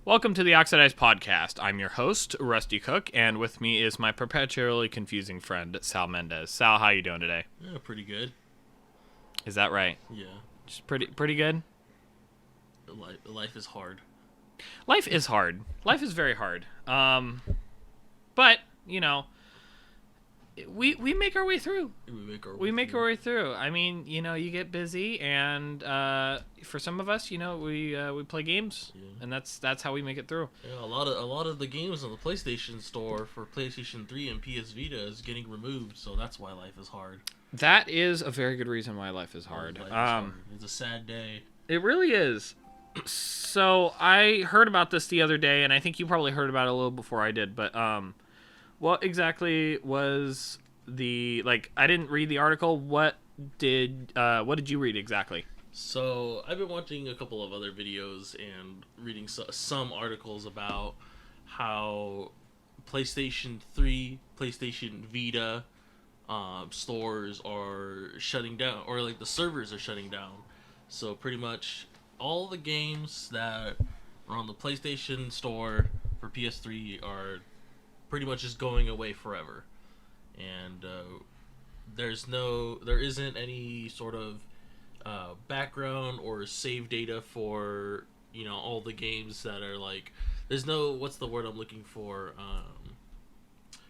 Welcome to the Oxidized Podcast. I'm your host, Rusty Cook, and with me is my perpetually confusing friend, Sal Mendez. Sal, how you doing today? Yeah, pretty good. Is that right? Yeah. Just pretty good? Life is hard. Life is hard. Life is very hard. But, you know, we make our way through. We make our way through. I mean, you know, you get busy, and for some of us, you know, we play games, and that's how we make it through. Yeah, a lot of the games on the PlayStation Store for PlayStation 3 and PS Vita is getting removed, so that's why life is hard. That is a very good reason why life is hard. It's a sad day. It really is. So I heard about this the other day, and I think you probably heard about it a little before I did, but what exactly was I didn't read the article. What did you read exactly? So I've been watching a couple of other videos and reading some articles about how PlayStation 3, PlayStation Vita stores are shutting down, or like the servers are shutting down. So pretty much all the games that are on the PlayStation Store for PS3 are pretty much just going away forever, and there isn't any sort of background or save data for, you know, all the games that are like, there's no, what's the word I'm looking for,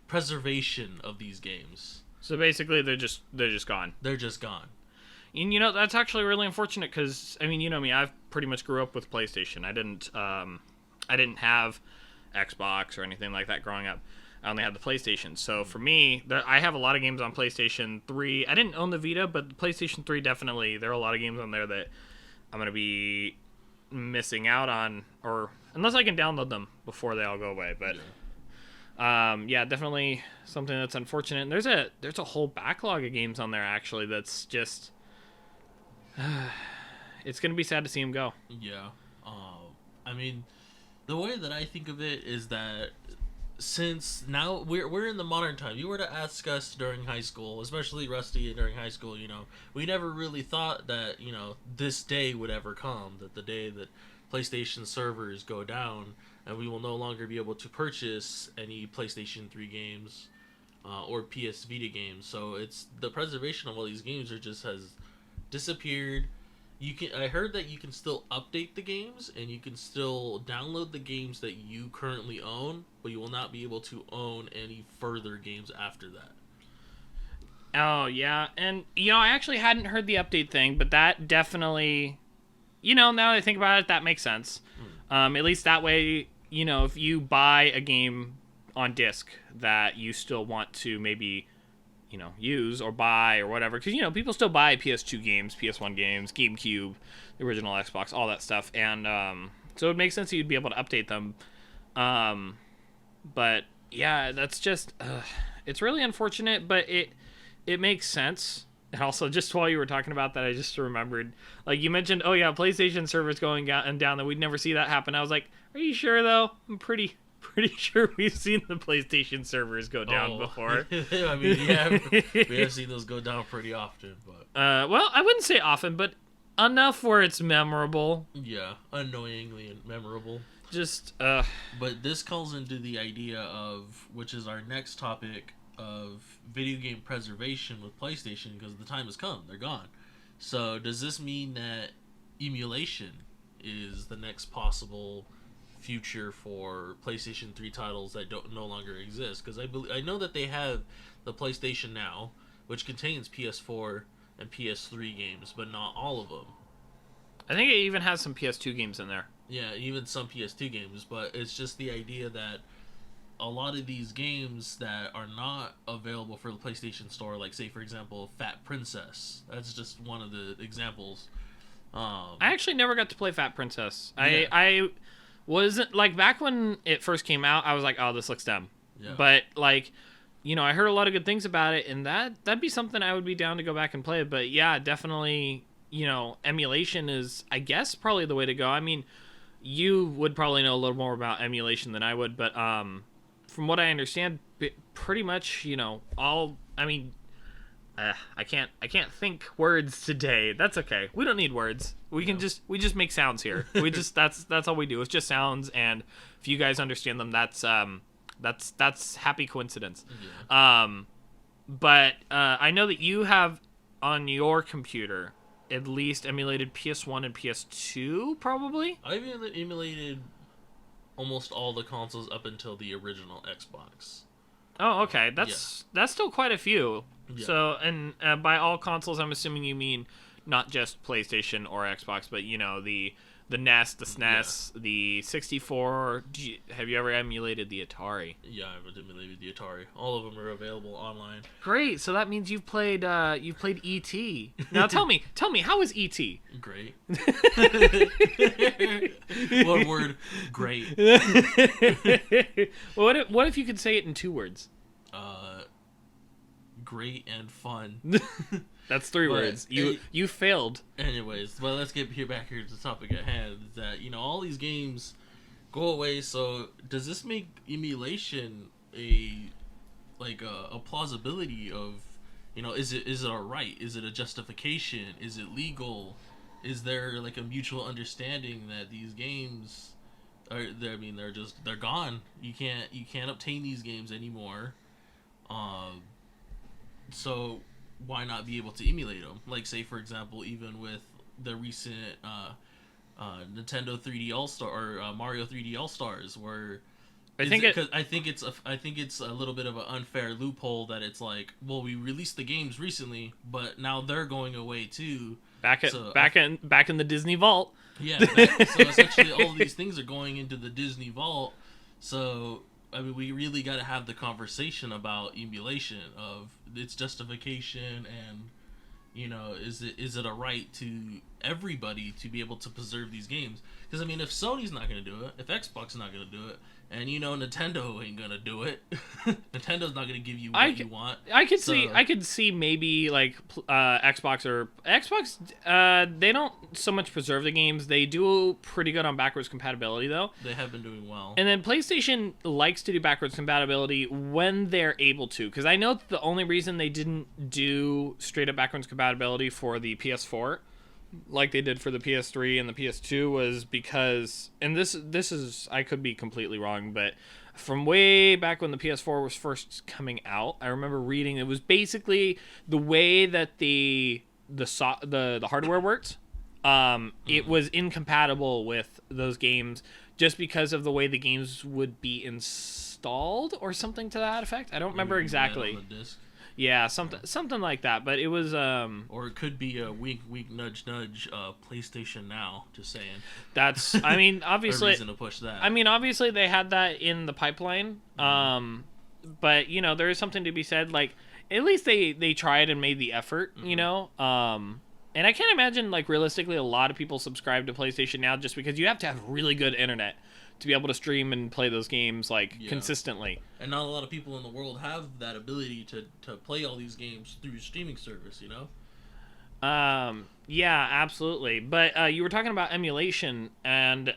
preservation of these games. So basically they're just gone. They're just gone. And you know, that's actually really unfortunate, because I mean, you know me, I've pretty much grew up with PlayStation. I didn't have Xbox or anything like that growing up. I only had the PlayStation. So for me, I have a lot of games on PlayStation 3. I didn't own the Vita, but the PlayStation 3 definitely, there are a lot of games on there that I'm going to be missing out on, or unless I can download them before they all go away. But yeah, definitely something that's unfortunate. And there's a whole backlog of games on there actually that's just it's going to be sad to see them go. Yeah. I mean, the way that I think of it is that since now we're in the modern time, you were to ask us during high school, especially Rusty during high school, you know, we never really thought that, you know, this day would ever come, that the day that PlayStation servers go down and we will no longer be able to purchase any PlayStation 3 games or PS Vita games. So it's the preservation of all these games has disappeared. I heard that you can still update the games and you can still download the games that you currently own, but you will not be able to own any further games after that. Oh, yeah. And, you know, I actually hadn't heard the update thing, but that definitely, you know, now that I think about it, that makes sense. At least that way, you know, if you buy a game on disc that you still want to maybe, you know, use or buy or whatever, because, you know, people still buy PS2 games, PS1 games, GameCube, the original Xbox, all that stuff, and so it makes sense that you'd be able to update them. But yeah, that's just it's really unfortunate, but it makes sense. And also, just while you were talking about that, I just remembered, like, you mentioned, oh yeah, PlayStation servers going down, that we'd never see that happen. I was like, are you sure though? I'm pretty sure we've seen the PlayStation servers go down before. I mean, yeah, we have seen those go down pretty often, but well, I wouldn't say often, but enough where it's memorable. Yeah, annoyingly memorable. Just But this calls into the idea of, which is our next topic, of video game preservation with PlayStation, because the time has come. They're gone. So does this mean that emulation is the next possible future for PlayStation 3 titles that no longer exist? Because I know that they have the PlayStation Now, which contains PS4 and PS3 games, but not all of them. I think it even has some PS2 games in there. Yeah, even some PS2 games, but it's just the idea that a lot of these games that are not available for the PlayStation Store, like, say, for example, Fat Princess, that's just one of the examples. I actually never got to play Fat Princess. Yeah. I wasn't, like, back when it first came out, I was like, oh, this looks dumb. Yeah. But, like, you know, I heard a lot of good things about it, and that'd be something I would be down to go back and play. But yeah, definitely, you know, emulation is, I guess, probably the way to go. I mean, you would probably know a little more about emulation than I would, but from what I understand, pretty much, you know, I I can't think words today. That's okay. We don't need words. We just make sounds here. We just that's all we do. It's just sounds, and if you guys understand them, that's happy coincidence. Yeah. But I know that you have on your computer at least emulated PS1 and PS2, probably. I've emulated almost all the consoles up until the original Xbox. Oh, okay. That's still quite a few. Yeah. So, and by all consoles, I'm assuming you mean not just PlayStation or Xbox, but the NES, the SNES, the 64. Have you ever emulated the Atari? Yeah, I've emulated the Atari. All of them are available online. Great. So that means you've played E.T. Now tell me, how is E.T.? Great. One word, great. Well, what if you could say it in 2 words? Great and fun. That's 3 words. You failed. Anyways, well, let's get back here to the topic at hand. That all these games go away. So does this make emulation a plausibility of is it a right? Is it a justification? Is it legal? Is there a mutual understanding that these games they're gone. You can't obtain these games anymore. So why not be able to emulate them? Like, say for example, even with the recent Nintendo 3D All Star or Mario 3D All Stars, where I think it's a little bit of an unfair loophole that it's like, well, we released the games recently, but now they're going away too. Back in the Disney Vault. Yeah, so essentially all of these things are going into the Disney Vault. So I mean, we really got to have the conversation about emulation of its justification and is it a right to everybody to be able to preserve these games? Because I mean, if Sony's not going to do it, if Xbox is not going to do it, and Nintendo ain't going to do it, Nintendo's not going to give you what you want. I could see maybe like Xbox. They don't so much preserve the games. They do pretty good on backwards compatibility though. They have been doing well. And then PlayStation likes to do backwards compatibility when they're able to, because I know the only reason they didn't do straight up backwards compatibility for the PS4 like they did for the PS3 and the PS2 was because, and this is, I could be completely wrong, but from way back when the PS4 was first coming out, I remember reading it was basically the way that the hardware worked. It was incompatible with those games just because of the way the games would be installed or something to that effect. I don't remember exactly. On the disc. Yeah, something like that. But it was or it could be a wink, nudge, PlayStation Now. Just saying. That's. I mean, obviously. A reason to push that. I mean, obviously they had that in the pipeline. But there is something to be said. Like, at least they tried and made the effort. And I can't imagine, like, realistically, a lot of people subscribe to PlayStation Now just because you have to have really good internet to be able to stream and play those games consistently. And not a lot of people in the world have that ability to play all these games through a streaming service, Yeah, absolutely. But you were talking about emulation, and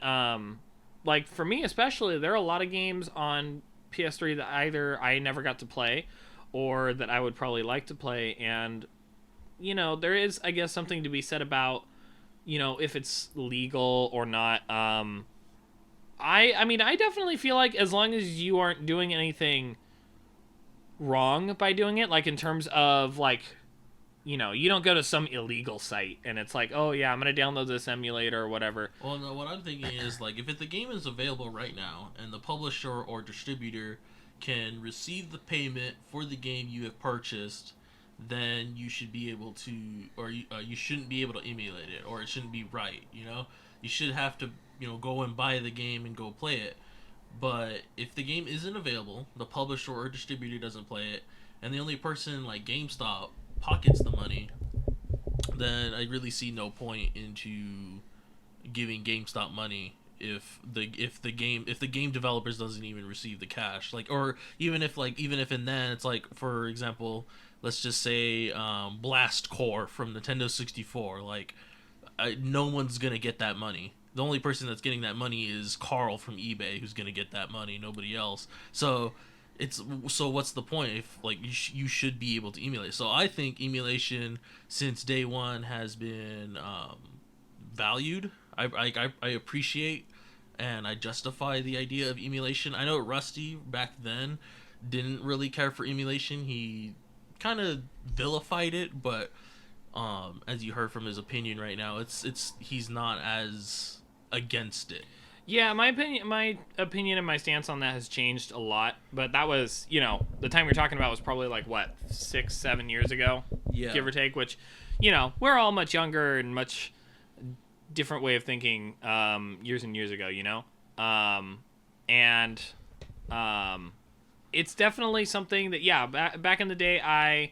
like for me especially, there are a lot of games on PS3 that either I never got to play or that I would probably like to play, and there is, I guess, something to be said about if it's legal or not. I mean, I definitely feel like as long as you aren't doing anything wrong by doing it, like in terms of like, you don't go to some illegal site and it's like, oh yeah, I'm going to download this emulator or whatever. Well, no, what I'm thinking is like, if the game is available right now and the publisher or distributor can receive the payment for the game you have purchased, then you should be able to, or you shouldn't be able to emulate it, or it shouldn't be right, You should have to go and buy the game and go play it. But if the game isn't available, the publisher or distributor doesn't play it, and the only person like GameStop pockets the money, then I really see no point into giving GameStop money if the game developers doesn't even receive the cash. Like, or even if and then it's like, for example, let's just say Blast Core from Nintendo 64, like no one's gonna get that money. The only person that's getting that money is Carl from eBay, who's going to get that money, nobody else. So it's so what's the point if like you should be able to emulate. So I think emulation since day one has been valued. I appreciate and I justify the idea of emulation. I know Rusty back then didn't really care for emulation. He kind of vilified it, but as you heard from his opinion right now, it's he's not as against it. Yeah, my opinion and my stance on that has changed a lot, but that was, the time you're talking about was probably like, what, 6-7 years ago, Yeah. give or take, which, we're all much younger and much different way of thinking years and years ago, it's definitely something that, yeah, back in the day, I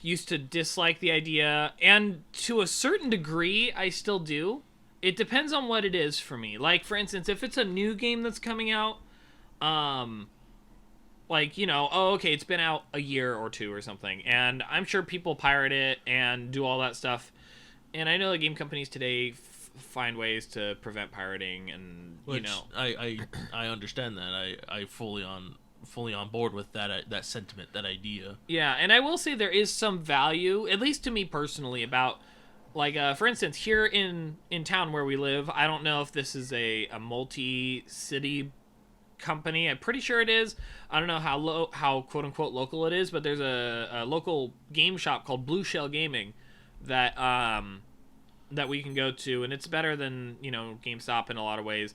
used to dislike the idea, and to a certain degree, I still do. It depends on what it is for me. Like, for instance, if it's a new game that's coming out, okay, it's been out a year or two or something, and I'm sure people pirate it and do all that stuff. And I know the game companies today find ways to prevent pirating, and I understand that. I fully on board with that sentiment, that idea. Yeah, and I will say there is some value, at least to me personally, about. Like, for instance, here in town where we live, I don't know if this is a multi-city company. I'm pretty sure it is. I don't know how quote-unquote local it is, but there's a local game shop called Blue Shell Gaming that we can go to, and it's better than, GameStop in a lot of ways,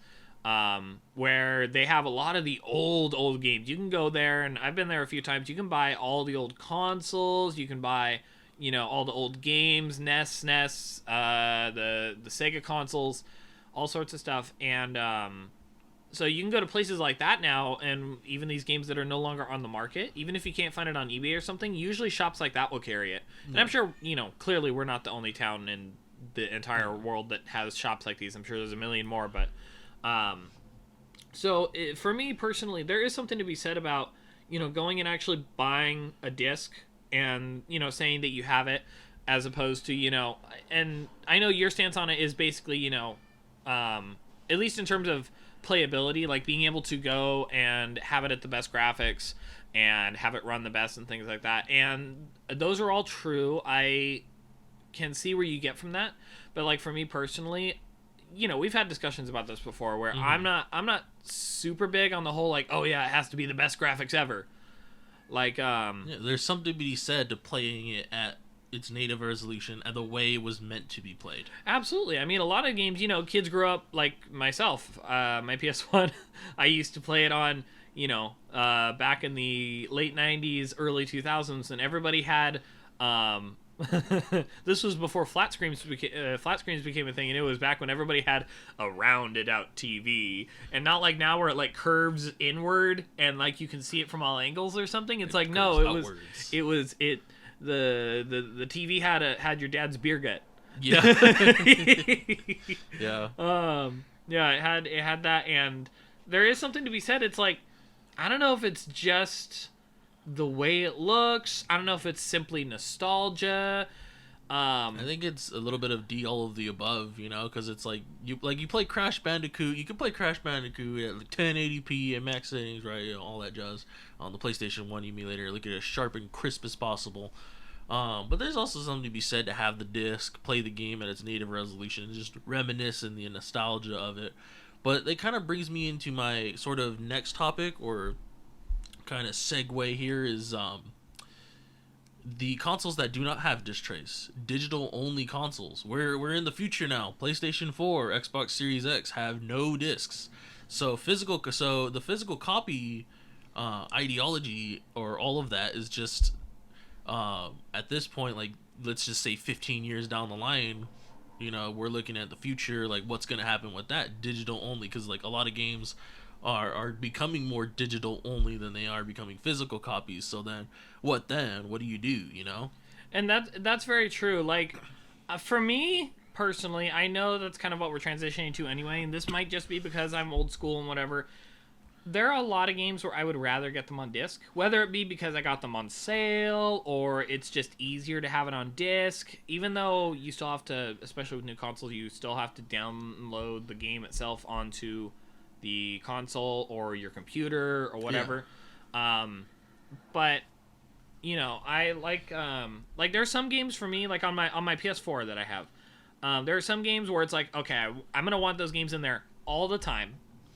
where they have a lot of the old games. You can go there, and I've been there a few times. You can buy all the old consoles. You can buy... all the old games, NES, the Sega consoles, all sorts of stuff. And so you can go to places like that now, and even these games that are no longer on the market, even if you can't find it on eBay or something, usually shops like that will carry it. And I'm sure, clearly we're not the only town in the entire world that has shops like these. I'm sure there's a million more. But for me personally, there is something to be said about, going and actually buying a disc and, saying that you have it, as opposed to, and I know your stance on it is basically, at least in terms of playability, like being able to go and have it at the best graphics and have it run the best and things like that. And those are all true. I can see where you get from that. But like for me personally, we've had discussions about this before where I'm not super big on the whole, like, oh yeah, it has to be the best graphics ever. Like, there's something to be said to playing it at its native resolution and the way it was meant to be played. Absolutely. I mean, a lot of games, kids grew up like myself. My PS1, I used to play it on, back in the late 90s, early 2000s, and everybody had, this was before flat screens became a thing, and it was back when everybody had a rounded out TV, and not like now where it like curves inward and like you can see it from all angles or something. It's like, no, the TV had your dad's beer gut. Yeah. Yeah. It had that, and there is something to be said. It's like, I don't know if it's just the way it looks. I don't know if it's simply nostalgia. I think it's a little bit of all of the above, because it's like you play Crash Bandicoot. You can play Crash Bandicoot at like 1080p and max settings, right? All that jazz on the PlayStation 1 emulator. Look at it as sharp and crisp as possible. But there's also something to be said to have the disc, play the game at its native resolution, and just reminisce in the nostalgia of it. But it kind of brings me into my sort of next topic, or kind of segue here, is the consoles that do not have disc trays, digital only consoles. We're in the future now. PlayStation 4, Xbox Series X have no discs. So the physical copy ideology, or all of that, is just at this point, like, let's just say 15 years down the line, we're looking at the future, like what's going to happen with that digital only, because like a lot of games are becoming more digital only than they are becoming physical copies. So then what do you do, And that's very true. Like, for me personally, I know that's kind of what we're transitioning to anyway, and this might just be because I'm old school and whatever. There are a lot of games where I would rather get them on disc, whether it be because I got them on sale or it's just easier to have it on disc, even though you still have to, especially with new consoles, you still have to download the game itself onto the console or your computer or whatever. Yeah. But you know, I like there's some games for me, like on my PS4 that I have. There are some games where it's like, okay, I'm gonna want those games in there all the time.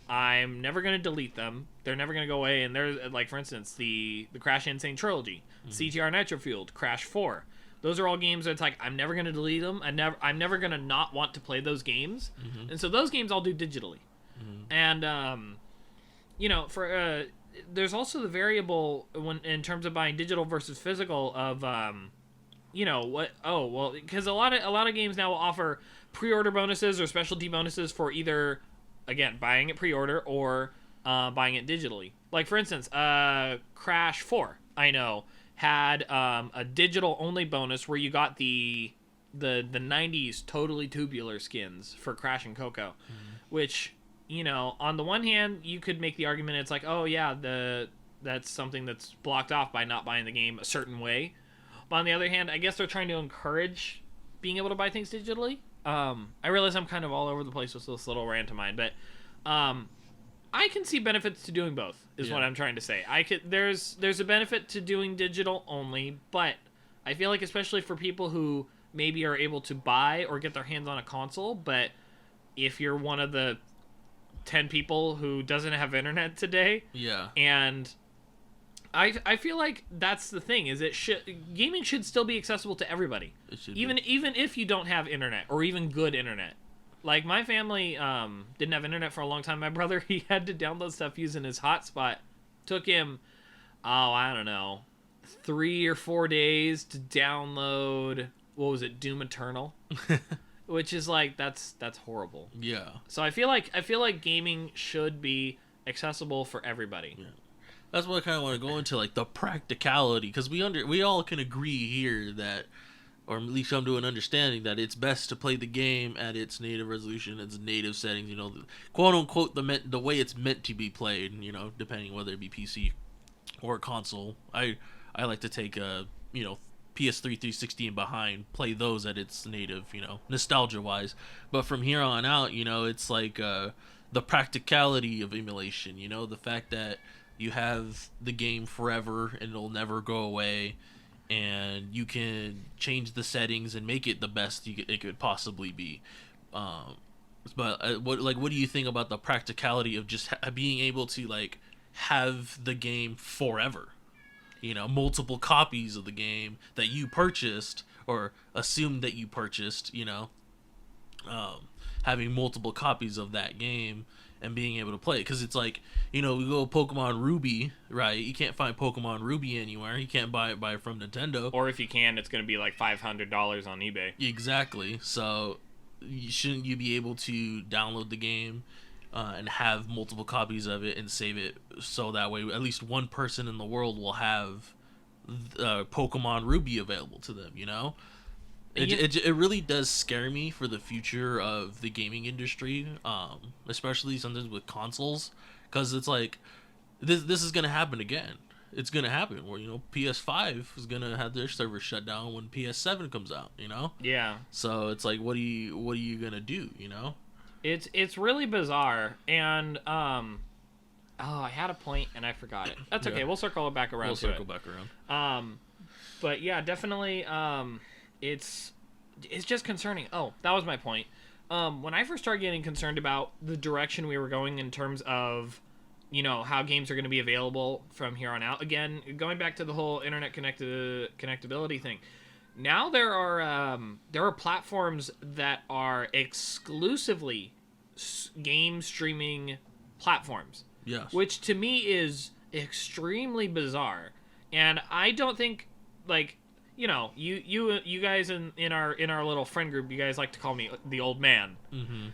I'm never gonna delete them. They're never gonna go away. And there's like, for instance, the Crash Insane Trilogy, CTR Nitro Fueled, Crash 4. Those are all games that it's like I'm never gonna delete them. I'm never gonna not want to play those games. And so those games I'll do digitally. And you know, for there's also the variable when in terms of buying digital versus physical of you know what? Oh well, because a lot of games now will offer pre-order bonuses or specialty bonuses for either, again, buying it pre-order or buying it digitally. Like, for instance, Crash 4, I know, had a digital-only bonus where you got the 90s totally tubular skins for Crash and Coco, which, you know, on the one hand, you could make the argument it's like, oh, yeah, that's something that's blocked off by not buying the game a certain way. But on the other hand, I guess they're trying to encourage being able to buy things digitally. I realize I'm kind of all over the place with this little rant of mine, but I can see benefits to doing both, is what I'm trying to say. There's a benefit to doing digital only, but I feel like especially for people who maybe are able to buy or get their hands on a console, but if you're one of the 10 people who doesn't have internet today, and I feel like that's the thing, is gaming should still be accessible to everybody. It should even if you don't have internet or even good internet. Like, my family didn't have internet for a long time. My brother, he had to download stuff using his hotspot. Took him, I don't know, 3 or 4 days to download, what was it, Doom Eternal? Which is like, that's horrible. Yeah. So I feel like gaming should be accessible for everybody. Yeah. That's what I kind of want to go into, like the practicality, because we all can agree here that, or at least come to an understanding that it's best to play the game at its native resolution, its native settings, you know, quote unquote the way it's meant to be played, you know, depending whether it be PC or console. I like to take you know, PS3, 360 and behind, play those at its native, you know, nostalgia wise. But from here on out, you know, it's like the practicality of emulation, you know, the fact that you have the game forever and it'll never go away, and you can change the settings and make it the best it could possibly be. But what do you think about the practicality of just being able to like have the game forever? You know, multiple copies of the game that you purchased or assumed that you purchased, you know, having multiple copies of that game and being able to play it. Because it's like, you know, we go Pokemon Ruby, right? You can't find Pokemon Ruby anywhere. You can't buy it from Nintendo. Or if you can, it's going to be like $500 on eBay. Exactly. So shouldn't you be able to download the game and have multiple copies of it and save it, so that way at least one person in the world will have Pokemon Ruby available to them, you know? It really does scare me for the future of the gaming industry, especially sometimes with consoles, because it's like this is gonna happen again. It's gonna happen where, you know, PS5 is gonna have their server shut down when PS7 comes out, you know? Yeah. So it's like, what are you gonna do, you know? It's really bizarre, and I had a point and I forgot it. That's okay. We'll circle it back around. But yeah, definitely. It's just concerning. Oh, that was my point. When I first started getting concerned about the direction we were going in terms of, you know, how games are going to be available from here on out. Again, going back to the whole internet connectability thing. Now there are platforms that are exclusively game streaming platforms. Yes. Which to me is extremely bizarre, and I don't think, like, you know, you guys in our little friend group, you guys like to call me the old man. Mm-hmm.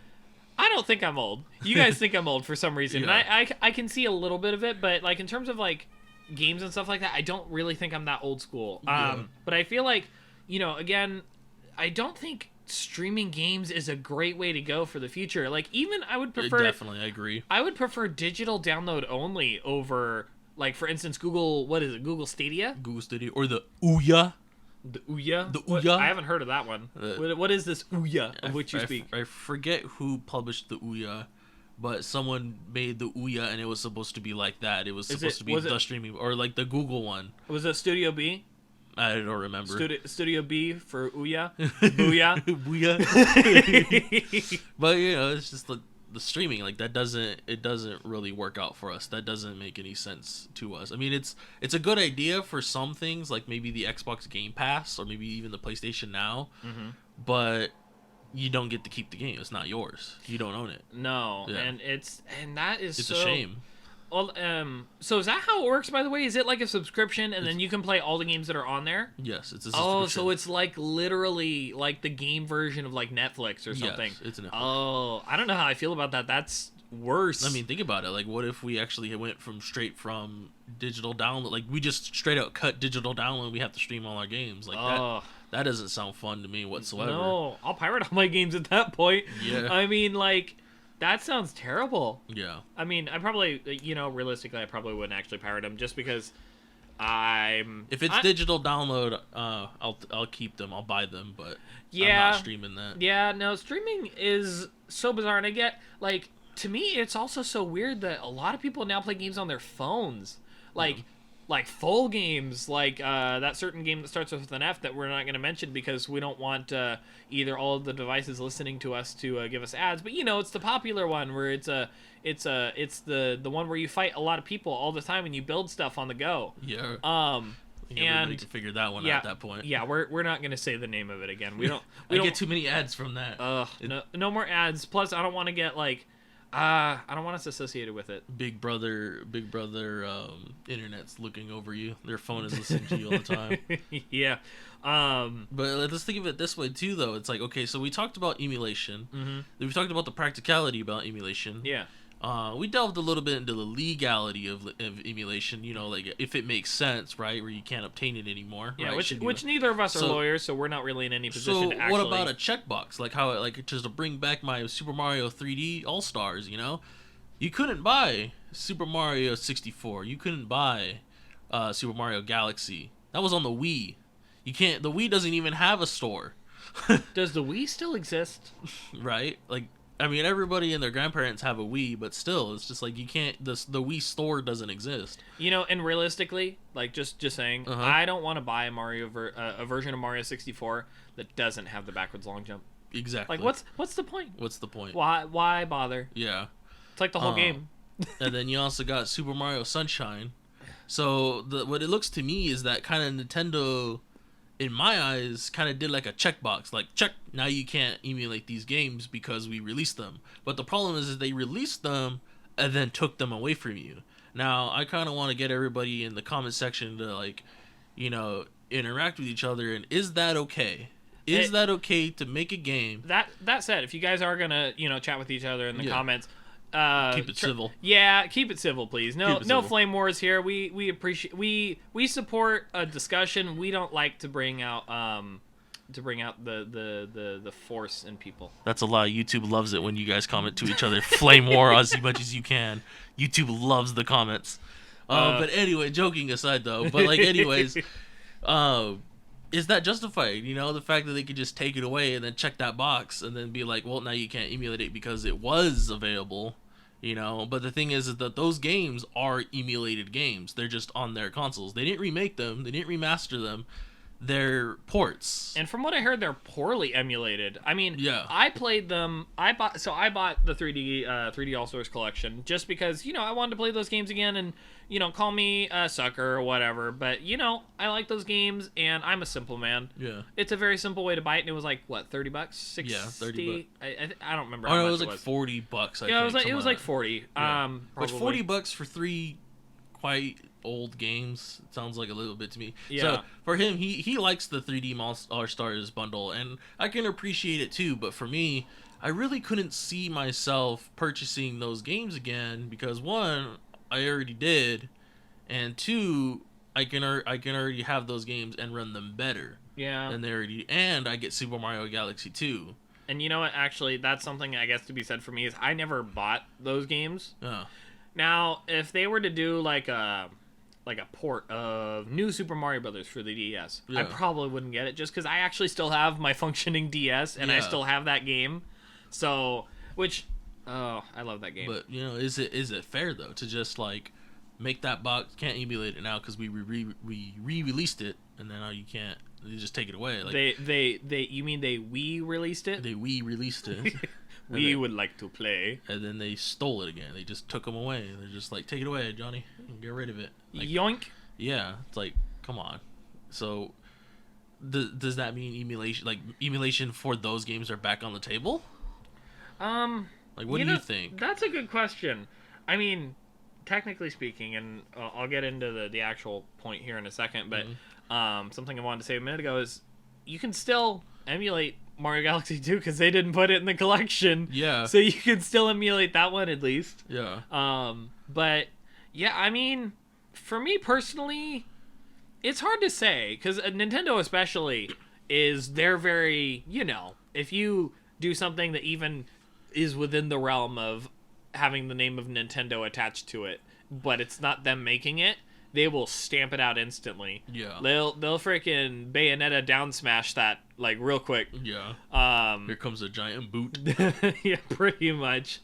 I don't think I'm old. You guys think I'm old for some reason. Yeah. And I can see a little bit of it, but like in terms of like games and stuff like that, I don't really think I'm that old school. Yeah. But I feel like, you know, again, I don't think streaming games is a great way to go for the future. Like, even I would prefer... Definitely, I agree. I would prefer digital download only over, like, for instance, Google Stadia? Google Stadia, or the Ouya. The Ouya? The Ouya? I haven't heard of that one. What is this Ouya of which you speak? I forget who published the Ouya, but someone made the Ouya and it was supposed to be like that. It was supposed to be the streaming, or like the Google one. Was it Studio B? I don't remember. Studio B for Ouya. Booyah. Booyah. But it's just the streaming, like it doesn't really work out for us. That doesn't make any sense to us. I mean, it's a good idea for some things, like maybe the Xbox Game Pass or maybe even the PlayStation Now, but you don't get to keep the game. It's not yours. You don't own it. No, yeah. and that is it's a shame. Well, so is that how it works, by the way? Is it like a subscription, and then you can play all the games that are on there? Yes, it's a subscription. Oh, so it's like literally like the game version of like Netflix or something. Yes, it's Netflix. Oh, I don't know how I feel about that. That's worse. I mean, think about it. Like, what if we actually went straight from digital download? Like, we just straight out cut digital download. We have to stream all our games. Like that doesn't sound fun to me whatsoever. No, I'll pirate all my games at that point. Yeah. I mean, like, that sounds terrible. Yeah. I mean, I probably, realistically, I probably wouldn't actually pirate them just because if it's digital download, I'll keep them. I'll buy them, but I'm not streaming that. Yeah, no, streaming is so bizarre, and I get, like, to me, it's also so weird that a lot of people now play games on their phones. Like full games, like that certain game that starts with an F that we're not going to mention because we don't want either all of the devices listening to us to give us ads. But it's the popular one where it's the one where you fight a lot of people all the time and you build stuff on the go. Yeah. And can figure that one out at that point. Yeah, we're not going to say the name of it again. We don't. I get too many ads from that. No more ads. Plus, I don't want to get like. I don't want us associated with it. Big brother, internet's looking over you. Their phone is listening to you all the time. Yeah. But let's think of it this way too, though. It's like, okay, so we talked about emulation. Mm-hmm. We talked about the practicality about emulation. Yeah. We delved a little bit into the legality of emulation, like if it makes sense, right, where you can't obtain it anymore. Yeah, right? which neither of us are lawyers, so we're not really in any position to actually... So what about a checkbox? Like how, just to bring back my Super Mario 3D All-Stars, You couldn't buy Super Mario 64. You couldn't buy Super Mario Galaxy. That was on the Wii. You can't... The Wii doesn't even have a store. Does the Wii still exist? Right? Like... I mean, everybody and their grandparents have a Wii, but still, it's just like you can't. The Wii store doesn't exist. And realistically, like just saying, I don't want to buy a version of Mario 64 that doesn't have the backwards long jump. Exactly. Like, what's the point? What's the point? Why bother? Yeah. It's like the whole game. And then you also got Super Mario Sunshine. So what it looks to me is that kind of Nintendo, in my eyes, kind of did like a checkbox, like check, now you can't emulate these games because we released them. But the problem is they released them and then took them away from you. Now I kind of want to get everybody in the comment section to interact with each other, and is that okay? Is that okay to make a game? That said, if you guys are gonna chat with each other in the comments, keep it civil. Yeah, keep it civil, please. No flame wars here. We appreciate we support a discussion. We don't like to bring out the force in people. That's a lie. YouTube loves it when you guys comment to each other. Flame war as much as you can. YouTube loves the comments. But anyway, joking aside though. But like anyways, is that justified? The fact that they could just take it away and then check that box and then be like, well, now you can't emulate it because it was available. But the thing is that those games are emulated games. They're just on their consoles. They didn't remake them. They didn't remaster them. They're ports. And from what I heard, they're poorly emulated. I mean, yeah. I played them. I bought the 3D All-Stars collection just because, I wanted to play those games again and, call me a sucker or whatever. But, I like those games and I'm a simple man. Yeah. It's a very simple way to buy it. And it was like, what, $30? 60? Yeah, $30. I don't remember how much it was. It was like $40, I think. It was like 40. Yeah. Which $40 for 3 quite old games sounds like a little bit to me. Yeah. So for him, he likes the 3D All-Stars bundle, and I can appreciate it too. But for me, I really couldn't see myself purchasing those games again because one, I already did, and two, I can already have those games and run them better. Yeah. And I get Super Mario Galaxy 2. And you know what? Actually, that's something I guess to be said for me is I never bought those games. Oh. Now, if they were to do like a port of New Super Mario Brothers for the DS, I probably wouldn't get it just because I actually still have my functioning DS and I still have that game. So, which Oh, I love that game. But is it fair though to just like make that box can't emulate it now because we re-released it and then now you can't. You just take it away. Like you mean they released it? They released it. We would like to play. And then they stole it again. They just took them away. They're just like, take it away, Johnny. Get rid of it. Like, yoink. Yeah, it's like, come on. So, does that mean emulation for those games are back on the table? Like, what do you think? That's a good question. I mean, technically speaking, and I'll get into the actual point here in a second, but something I wanted to say a minute ago is you can still emulate Mario Galaxy 2 because they didn't put it in the collection. Yeah. So you can still emulate that one at least. Yeah. But yeah, I mean, for me personally, it's hard to say because Nintendo especially they're very, if you do something that even is within the realm of having the name of Nintendo attached to it, but it's not them making it, they will stamp it out instantly. Yeah. They'll freaking Bayonetta down smash that like real quick. Yeah. Here comes a giant boot. Yeah, pretty much.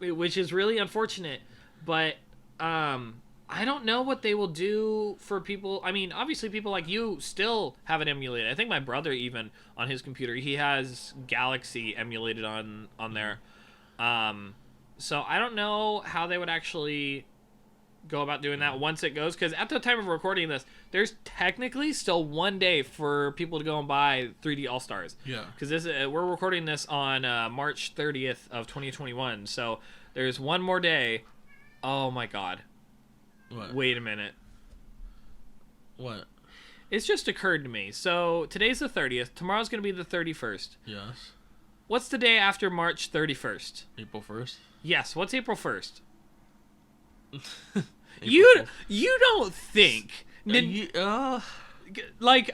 Which is really unfortunate, but I don't know what they will do for people. I mean, obviously people like you still have it emulated. I think my brother even on his computer, he has Galaxy emulated on there. So I don't know how they would actually go about doing that once it goes, because at the time of recording this, there's technically still 1 day for people to go and buy 3D All-Stars. Yeah. Because we're recording this on March 30th of 2021, so there's one more day. Oh my god. What? Wait a minute. What? It's just occurred to me. So today's the 30th. Tomorrow's going to be the 31st. Yes. What's the day after March 31st? April 1st? Yes, what's April 1st? April You don't think like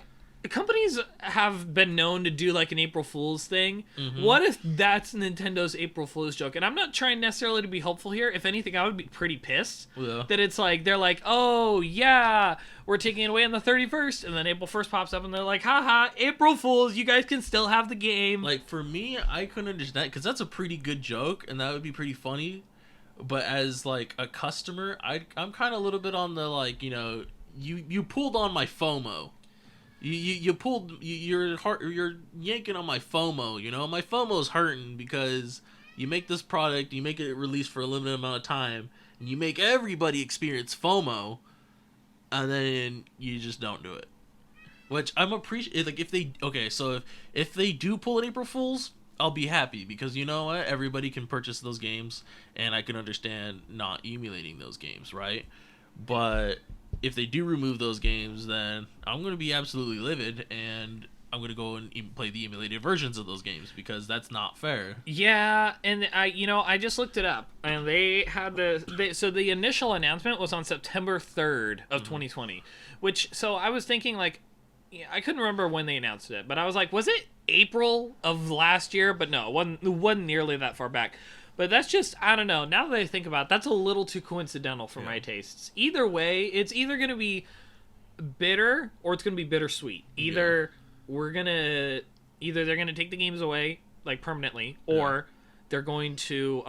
companies have been known to do like an April Fool's thing. Mm-hmm. What if that's Nintendo's April Fool's joke? And I'm not trying necessarily to be helpful here. If anything, I would be pretty pissed that it's like they're like, oh yeah, we're taking it away on the 31st, and then April 1st pops up and they're like, haha, April Fools, you guys can still have the game. Like for me, I couldn't understand because that's a pretty good joke and that would be pretty funny. But as like a customer, I'm kind of a little bit on the like, you pulled on my FOMO. You're yanking on my FOMO. My FOMO's hurting because you make this product, you make it released for a limited amount of time, and you make everybody experience FOMO, and then you just don't do it. Which I'm appreciate. Like if they do pull an April Fools, I'll be happy because you know what? Everybody can purchase those games, and I can understand not emulating those games, right? But if they do remove those games, then I'm going to be absolutely livid, and I'm going to go and play the emulated versions of those games because that's not fair. Yeah, and I just looked it up, and they had so the initial announcement was on September 3rd of 2020, so I was thinking like, I couldn't remember when they announced it, but I was like, was it April of last year? But no, it wasn't nearly that far back. But that's just, I don't know. Now that I think about it, that's a little too coincidental for my tastes. Either way, it's either going to be bitter or it's going to be bittersweet. Either they're going to take the games away like permanently, or they're going to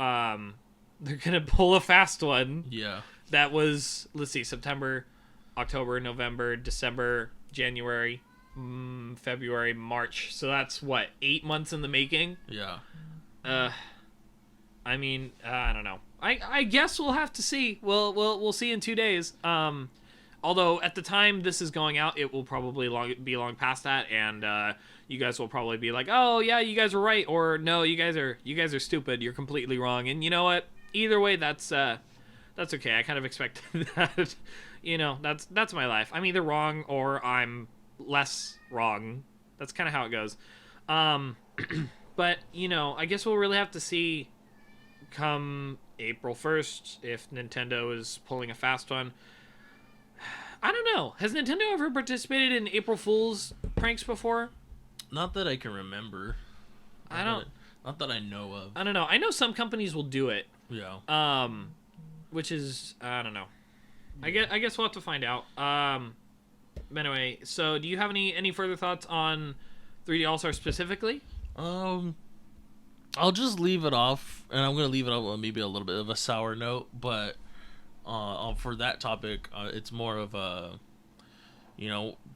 pull a fast one. Yeah. That was, let's see, September, October, November, December, January, February, March. So that's 8 months in the making. Yeah. I mean, I don't know. I guess we'll have to see. We'll see in 2 days. Although at the time this is going out, it will probably be long past that, and you guys will probably be like, "Oh yeah, you guys are right," or "No, you guys are stupid. You're completely wrong." And you know what? Either way, that's okay. I kind of expected that. That's my life. I'm either wrong or I'm less wrong. That's kind of how it goes. But I guess we'll really have to see come April 1st if Nintendo is pulling a fast one. I don't know. Has Nintendo ever participated in April Fool's pranks before? Not that I can remember. Not that I know of. I don't know. I know some companies will do it. Yeah. Which is, I don't know. I guess we'll have to find out. But anyway, so do you have any further thoughts on 3D All-Star specifically? I'll just leave it off, and I'm gonna leave it off on maybe a little bit of a sour note, but for that topic, it's more of a,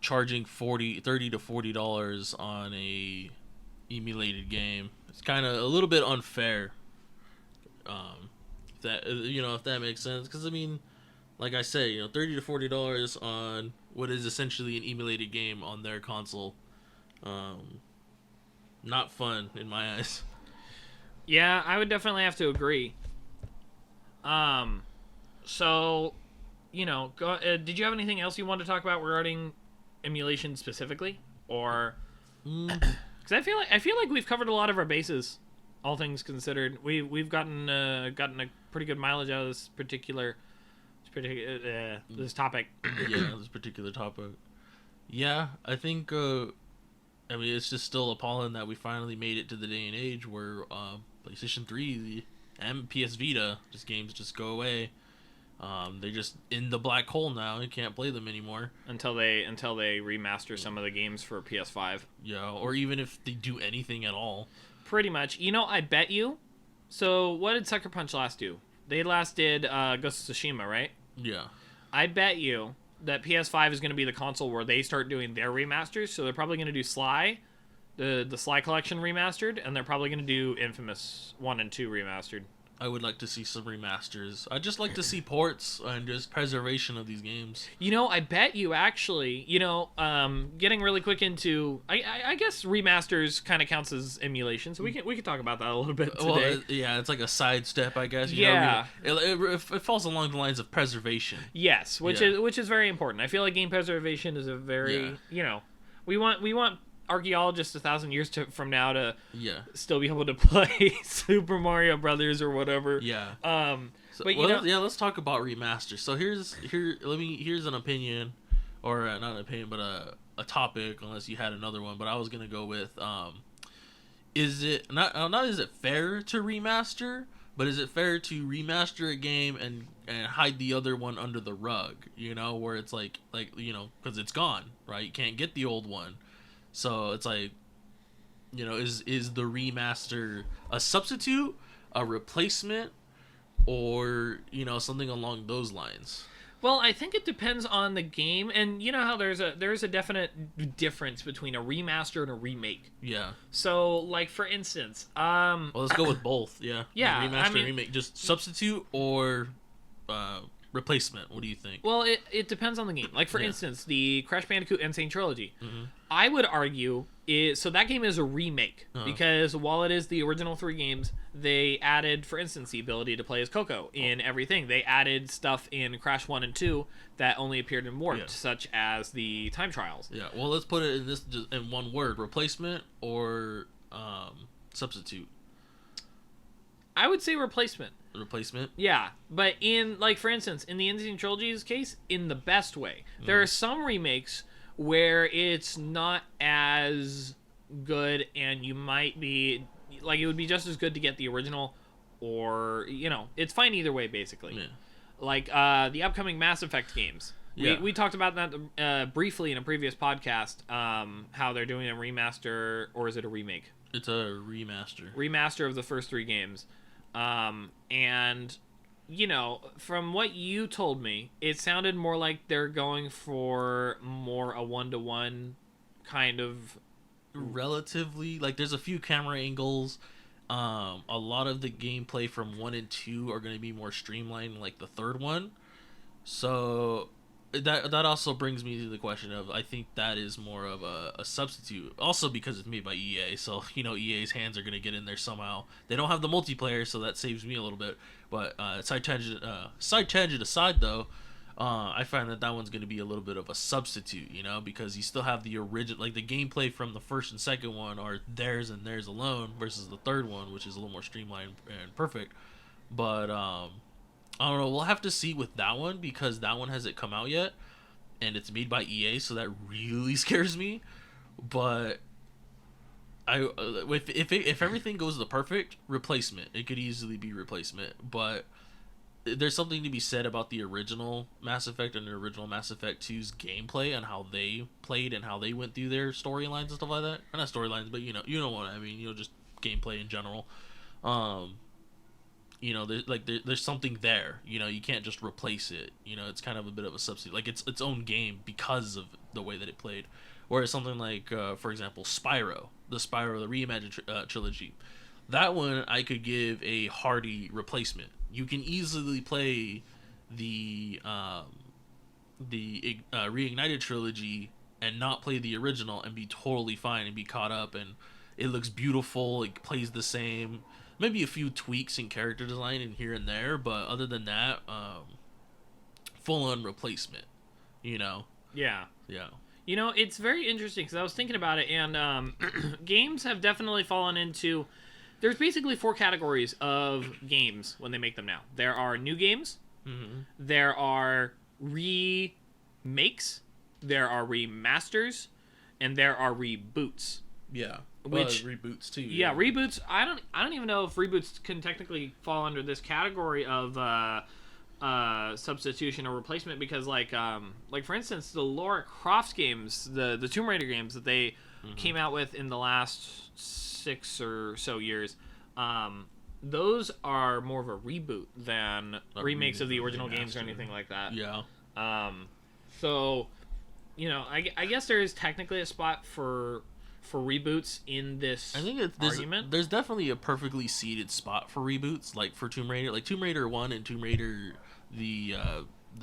charging $30 to $40 on a emulated game. It's kind of a little bit unfair. If that makes sense, because I mean, like I say, $30 to $40 on what is essentially an emulated game on their console. Not fun in my eyes. Yeah, I would definitely have to agree. So, did you have anything else you wanted to talk about regarding emulation specifically, or? Because I feel like we've covered a lot of our bases, all things considered. We've gotten a pretty good mileage out of this particular this topic. Yeah, this particular topic. Yeah, I think. It's just still appalling that we finally made it to the day and age where PlayStation 3 and PS Vita games just go away. They're just in the black hole now. You can't play them anymore until they remaster some of the games for PS5. Yeah, or even if they do anything at all. Pretty much. I bet you. So what did Sucker Punch last do? They last did Ghost of Tsushima, right? Yeah. I bet you that PS5 is going to be the console where they start doing their remasters. So they're probably going to do Sly, the Sly Collection remastered, and they're probably going to do Infamous 1 and 2 remastered. I would like to see some remasters. I'd just like to see ports and just preservation of these games. I bet you actually, getting really quick into, I guess remasters kind of counts as emulation, so we can talk about that a little bit today. Well, yeah, it's like a sidestep, I guess. It falls along the lines of preservation. Yes, which is very important. I feel like game preservation is a very, we want archaeologists 1,000 years from now to still be able to play Super Mario Brothers or whatever. Yeah. But let's talk about remasters. So here's an opinion, or not an opinion, but a topic. Unless you had another one, but I was gonna go with is it not is it fair to remaster, but is it fair to remaster a game and hide the other one under the rug? Where it's like because it's gone, right? You can't get the old one. So it's like, is the remaster a substitute, a replacement, or, something along those lines? Well, I think it depends on the game, and how there's a definite difference between a remaster and a remake. Yeah. So, like, for instance, well, let's go with both. Yeah. Yeah. Remaster and remake, just substitute or replacement. What do you think? Well, it depends on the game. Like, for instance, the Crash Bandicoot Insane Trilogy. Mm-hmm. I would argue so that game is a remake because while it is the original 3 games, they added, for instance, the ability to play as Coco in everything. They added stuff in Crash 1 and 2 that only appeared in Warped, such as the time trials. Yeah. Well, let's put it in one word: replacement or substitute. I would say replacement. Replacement? Yeah, but for instance, in the Insane Trilogy's case, in the best way. There are some remakes where it's not as good, and you might be, like, it would be just as good to get the original, or, it's fine either way, basically. Yeah. Like, the upcoming Mass Effect games. Yeah. We talked about that briefly in a previous podcast, how they're doing a remaster, or is it a remake? It's a remaster. Remaster of the first 3 games. And from what you told me, it sounded more like they're going for more a 1-to-1 kind of. Relatively, like, there's a few camera angles. A lot of the gameplay from 1 and 2 are going to be more streamlined, like the third one. So that also brings me to the question of, I think that is more of a substitute. Also because it's made by EA, so EA's hands are going to get in there somehow. They don't have the multiplayer, so that saves me a little bit. But side tangent aside, though, I find that one's going to be a little bit of a substitute, because you still have the original, like the gameplay from the first and second one are theirs and theirs alone, versus the third one, which is a little more streamlined and perfect. But I don't know. We'll have to see with that one, because that one hasn't come out yet, and it's made by EA, so that really scares me. But if everything goes the perfect, replacement, it could easily be replacement. But there's something to be said about the original Mass Effect and the original Mass Effect 2's gameplay and how they played and how they went through their storylines and stuff like that. Or not storylines, but you know what I mean. Just gameplay in general. There's something there. You can't just replace it. It's kind of a bit of a substitute. Like it's own game because of the way that it played. Whereas something like, for example, the Reimagined trilogy, that one I could give a hearty replacement. You can easily play the Reignited trilogy and not play the original and be totally fine and be caught up, and it looks beautiful. It plays the same. Maybe a few tweaks in character design in here and there, but other than that, full on replacement. Yeah. Yeah. It's very interesting because I was thinking about it, and games have definitely fallen into. There's basically 4 categories of games when they make them now. There are new games. Mm-hmm. There are remakes. There are remasters, and there are reboots. Yeah. Which reboots too. Yeah, reboots. I don't even know if reboots can technically fall under this category of substitution or replacement, because like for instance, the Lara Croft games, the Tomb Raider games that they came out with in the last 6 or so years, those are more of a reboot than remakes of the original games or anything like that. Yeah. So, I guess there is technically a spot for reboots in this argument. There's definitely a perfectly seated spot for reboots, like for Tomb Raider. Like Tomb Raider 1 and Tomb Raider, the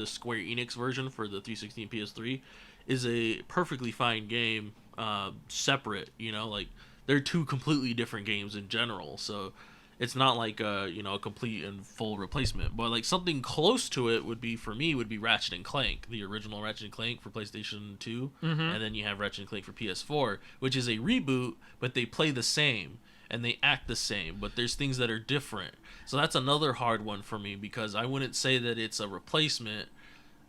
Square Enix version for the 360 and PS3, is a perfectly fine game, separate, like they're 2 completely different games in general, so it's not like a complete and full replacement. But like something close to it would be Ratchet and Clank, the original Ratchet and Clank for PlayStation 2, and then you have Ratchet and Clank for PS4, which is a reboot, but they play the same and they act the same, but there's things that are different. So that's another hard one for me, because I wouldn't say that it's a replacement,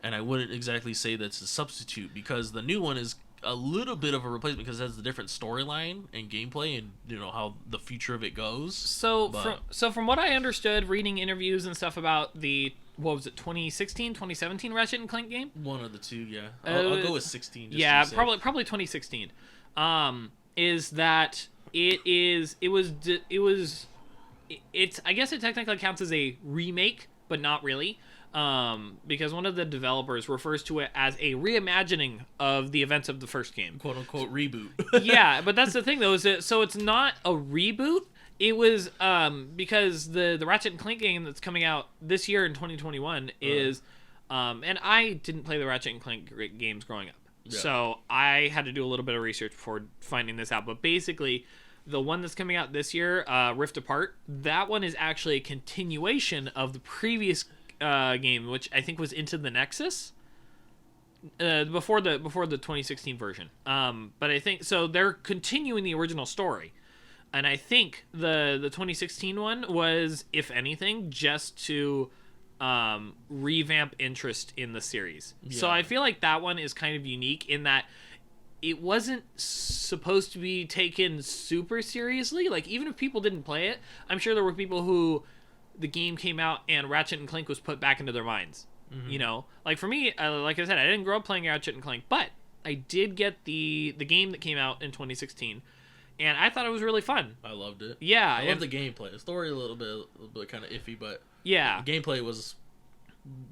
and I wouldn't exactly say that's a substitute, because the new one is a little bit of a replacement because it has a different storyline and gameplay, and how the future of it goes. So from what I understood, reading interviews and stuff about the 2016, 2017 Ratchet and Clank game? One of the two, yeah. I'll go with 16. Yeah, probably 2016. Is that it's I guess it technically counts as a remake, but not really. Because one of the developers refers to it as a reimagining of the events of the first game. Quote unquote reboot. Yeah, but that's the thing though, so it's not a reboot. It was because the Ratchet and Clank game that's coming out this year in 2021 is and I didn't play the Ratchet and Clank games growing up. Yeah. So I had to do a little bit of research before finding this out. But basically, the one that's coming out this year, Rift Apart, that one is actually a continuation of the previous game, which I think was Into the Nexus, before the 2016 version. But I think so they're continuing the original story, and I think the 2016 one was, if anything, just to revamp interest in the series. Yeah. So I feel like that one is kind of unique in that it wasn't supposed to be taken super seriously. Like, even if people didn't play it, I'm sure there were people who the game came out and Ratchet and Clank was put back into their minds. Mm-hmm. Like for me, like I said, I didn't grow up playing Ratchet and Clank, but I did get the game that came out in 2016, and I thought it was really fun. I loved it. Yeah, I loved the gameplay. The story a little bit kind of iffy, but yeah, the gameplay was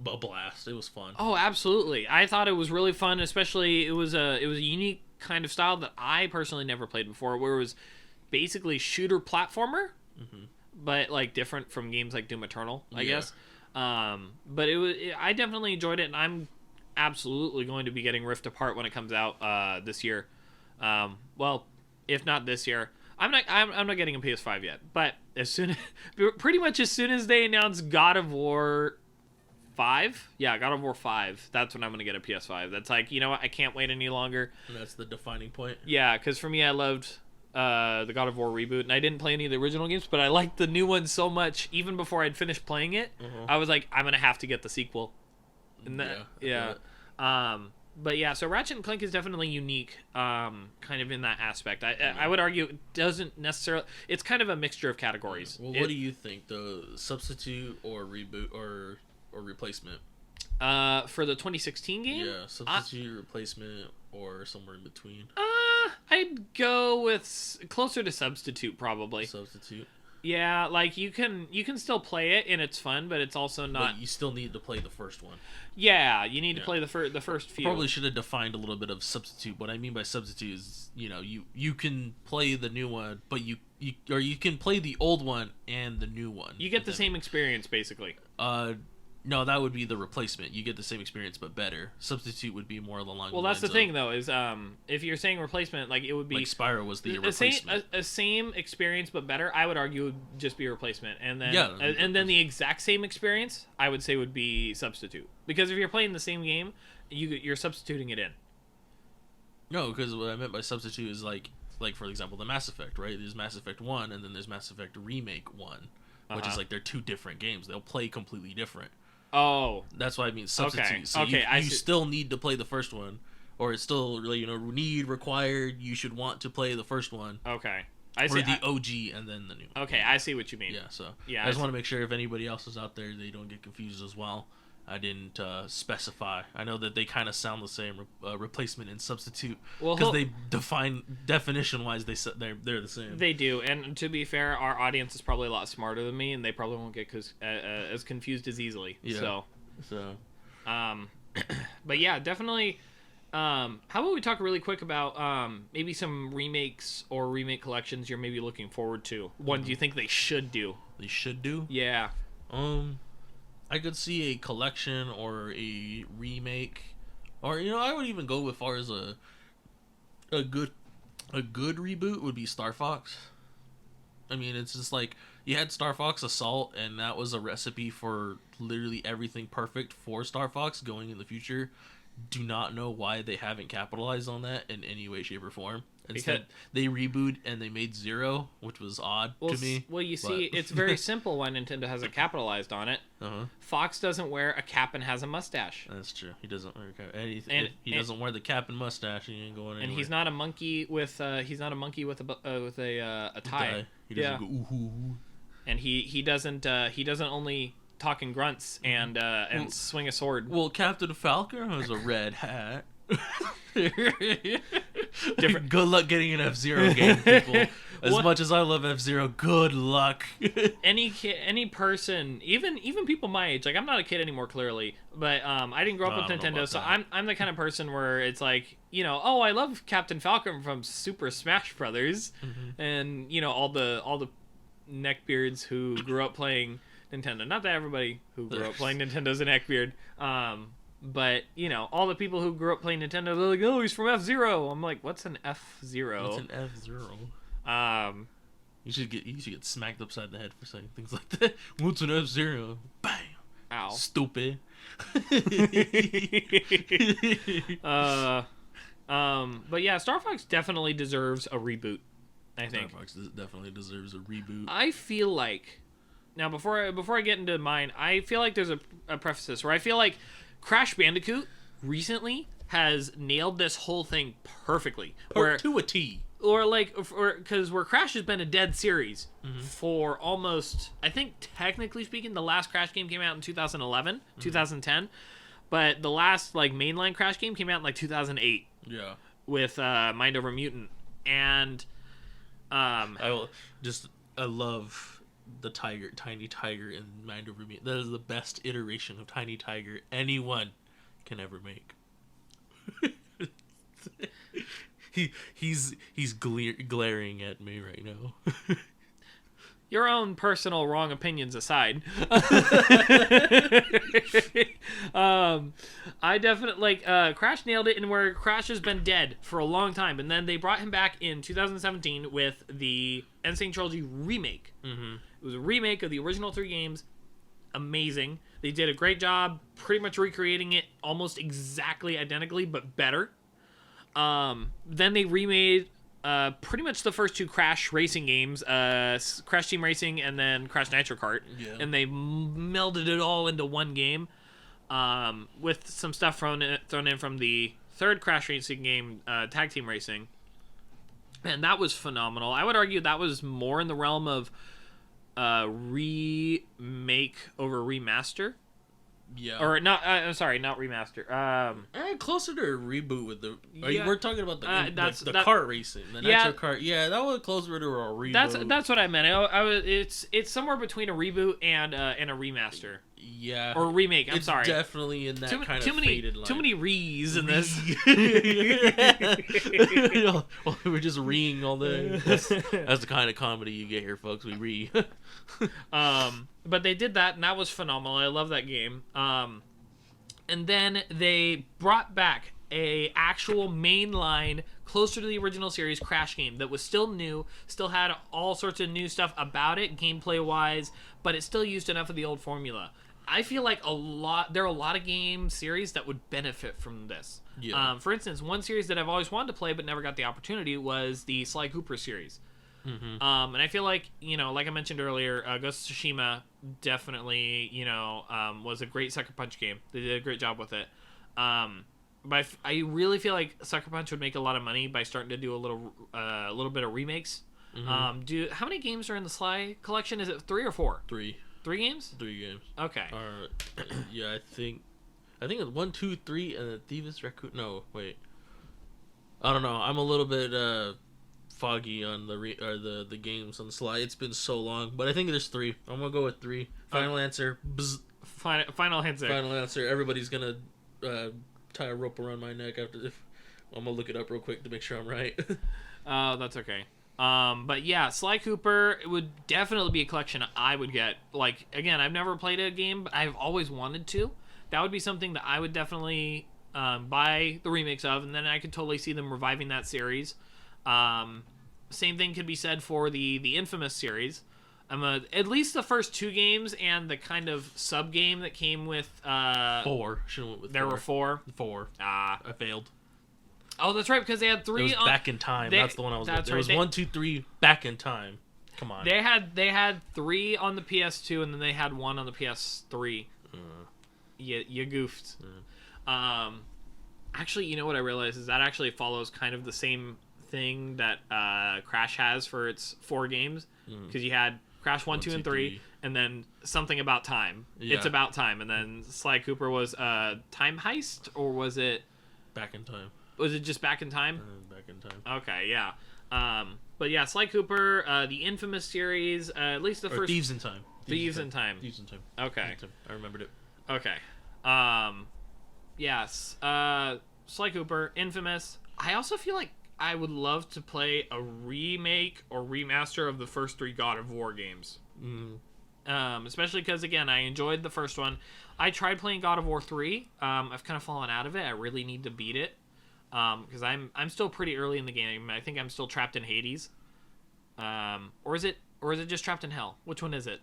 a blast. It was fun. Oh, absolutely. I thought it was really fun, especially it was a unique kind of style that I personally never played before, where it was basically shooter platformer. Mm-hmm. But like different from games like Doom Eternal, I guess. But I definitely enjoyed it, and I'm absolutely going to be getting Rift Apart when it comes out this year. Well, if not this year, I'm not getting a PS5 yet. But pretty much as soon as they announce God of War 5, God of War 5, that's when I'm going to get a PS5. That's like, you know what, I can't wait any longer. And that's the defining point. Yeah, because for me, I loved the God of War reboot, and I didn't play any of the original games, but I liked the new one so much. Even before I'd finished playing it, I was like, I'm gonna have to get the sequel. And but yeah, so Ratchet and Clank is definitely unique, kind of in that aspect. I would argue it doesn't necessarily. It's kind of a mixture of categories. Well, what do you think? The substitute or reboot or replacement? For the 2016 game? Yeah, substitute, replacement, or somewhere in between. I'd go with closer to substitute, probably. Substitute. Yeah, like you can still play it and it's fun, but it's also not. But you still need to play the first one. Yeah, you need to play the first few. Probably should have defined a little bit of substitute. What I mean by substitute is, you can play the new one, but you can play the old one and the new one. You get the same experience basically. No, that would be the replacement. You get the same experience but better. Substitute would be more along. Well, that's the thing though. Is if you're saying replacement, like it would be like Spyro was the replacement. A same experience but better. I would argue would just be a replacement, and then then the exact same experience I would say would be substitute. Because if you're playing the same game, you're substituting it in. No, because what I meant by substitute is like for example, the Mass Effect, right? There's Mass Effect 1 and then there's Mass Effect Remake 1, which is like they're two different games. They'll play completely different. Oh, that's what I mean substitute. Okay. So you still need to play the first one, or it's still really required. You should want to play the first one. Okay, or the OG and then the new. Okay, I see what you mean. Yeah, so I just want to make sure if anybody else is out there, they don't get confused as well. I didn't specify. I know that they kind of sound the same, replacement and substitute, because they define definition-wise they're the same. They do, and to be fair, our audience is probably a lot smarter than me, and they probably won't get as confused as easily. Yeah. So, but yeah, definitely. How about we talk really quick about maybe some remakes or remake collections you're maybe looking forward to? One do you think they should do? They should do? Yeah. I could see a collection or a remake, or I would even go as far as a good reboot would be Star Fox. I mean, it's just like you had Star Fox Assault, and that was a recipe for literally everything perfect for Star Fox going in the future. Do not know why they haven't capitalized on that in any way, shape, or form. Instead, they rebooted and they made Zero, which was odd to me. Well, you see, it's very simple why Nintendo hasn't capitalized on it. Fox doesn't wear a cap and has a mustache. That's true. He doesn't wear a cap. He doesn't wear the cap and mustache. He ain't going anywhere. And he's not a monkey with a tie. He doesn't go ooh, ooh, ooh. And he doesn't only talk in grunts and swing a sword. Well, Captain Falcon has a red hat. Different. Good luck getting an F-Zero game, people. As much as I love F-Zero, good luck. Any person, even people my age, like I'm not a kid anymore, clearly, but I didn't grow up with Nintendo, so I'm the kind of person where it's like, I love Captain Falcon from Super Smash Brothers, and all the neckbeards who grew up playing Nintendo. Not that everybody who grew up playing Nintendo's a neckbeard. But, all the people who grew up playing Nintendo, they're like, oh, he's from F-Zero. I'm like, what's an F-Zero? What's an F-Zero? You should get smacked upside the head for saying things like that. What's an F-Zero? Bam! Ow. Stupid. But yeah, Star Fox definitely deserves a reboot, I think. Star Fox definitely deserves a reboot. I feel like... Now, before I get into mine, I feel like there's a preface to this, where I feel like Crash Bandicoot recently has nailed this whole thing perfectly. To a T. Because where Crash has been a dead series for almost, I think technically speaking, the last Crash game came out in 2011, 2010, but the last mainline Crash game came out in 2008. Yeah. With Mind Over Mutant, and I love the Tiny Tiger in Mind Over Mutant. That is the best iteration of Tiny Tiger anyone can ever make. He's glaring at me right now. Your own personal wrong opinions aside, I definitely Crash nailed it, and where Crash has been dead for a long time, and then they brought him back in 2017 with the Insane Trilogy remake. It was a remake of the original 3 games. Amazing. They did a great job, pretty much recreating it almost exactly identically, but better. Then they remade pretty much the first 2 Crash racing games, Crash Team Racing and then Crash Nitro Kart, and they melded it all into one game, with some stuff thrown in from the 3rd Crash Racing game, Tag Team Racing, and that was phenomenal. I would argue that was more in the realm of remake over remaster. Yeah. Or not? I'm sorry, not remaster. Closer to a reboot with the. Yeah. We're talking about the That kart racing, the yeah, nitro kart. Yeah, that was closer to a reboot. That's what I meant. It's somewhere between a reboot and a remaster. Yeah. Or remake. I'm sorry. Definitely in that kind of faded line. Too many re's in this. Well, we're just reeing all day. That's the kind of comedy you get here, folks. We ree. But they did that, and that was phenomenal. I love that game. And then they brought back a actual mainline, closer to the original series, Crash game that was still new, still had all sorts of new stuff about it, gameplay-wise, but it still used enough of the old formula. I feel like there are a lot of game series that would benefit from this. Yeah. For instance, one series that I've always wanted to play but never got the opportunity was the Sly Cooper series. Mm-hmm. And I feel like, like I mentioned earlier, Ghost of Tsushima definitely, was a great Sucker Punch game. They did a great job with it. But I really feel like Sucker Punch would make a lot of money by starting to do a little bit of remakes. Mm-hmm. How many games are in the Sly collection? Is it 3 or 4? 3. 3 games? 3 games. Okay. Yeah, I think it's 1, 2, 3, and the Thieves Raccoon. No, wait. I don't know. I'm a little bit foggy on the games on Sly. It's been so long, but I think there's 3. I'm gonna go with 3. Final answer. Bzz. Final answer. Final answer. Everybody's gonna tie a rope around my neck after this. I'm gonna look it up real quick to make sure I'm right. That's okay. But yeah, Sly Cooper, it would definitely be a collection I would get. Like, again, I've never played a game, but I've always wanted to. That would be something that I would definitely buy the remakes of, and then I could totally see them reviving that series. Same thing could be said for the Infamous series. At least the first 2 games and the kind of sub game that came with 4. Should've went with there 4. were 4. 4. I failed. Oh, that's right, because they had 3 it was Back in Time. That's the one I was with. There was 1, 2, 3 Back in Time. Come on. They had 3 on the PS2, and then they had 1 on the PS3. You goofed. Actually, you know what I realized is that actually follows kind of the same thing that Crash has for its 4 games, because you had Crash 1, 2, and 3, and then something about time. Yeah. It's about time, and then Sly Cooper was Time Heist, or was it Back in Time? Was it just Back in Time? Back in Time. Okay, yeah. But yeah, Sly Cooper, the Infamous series, at least the first... Thieves in Time. Thieves in Time. Thieves in Time. Okay. I remembered it. Okay. Yes. Sly Cooper, Infamous. I also feel like I would love to play a remake or remaster of the first 3 God of War games. Especially because, again, I enjoyed the first one. I tried playing God of War 3. I've kind of fallen out of it. I really need to beat it. Because I'm still pretty early in the game. I think I'm still trapped in Hades. Or is it just trapped in Hell? Which one is it?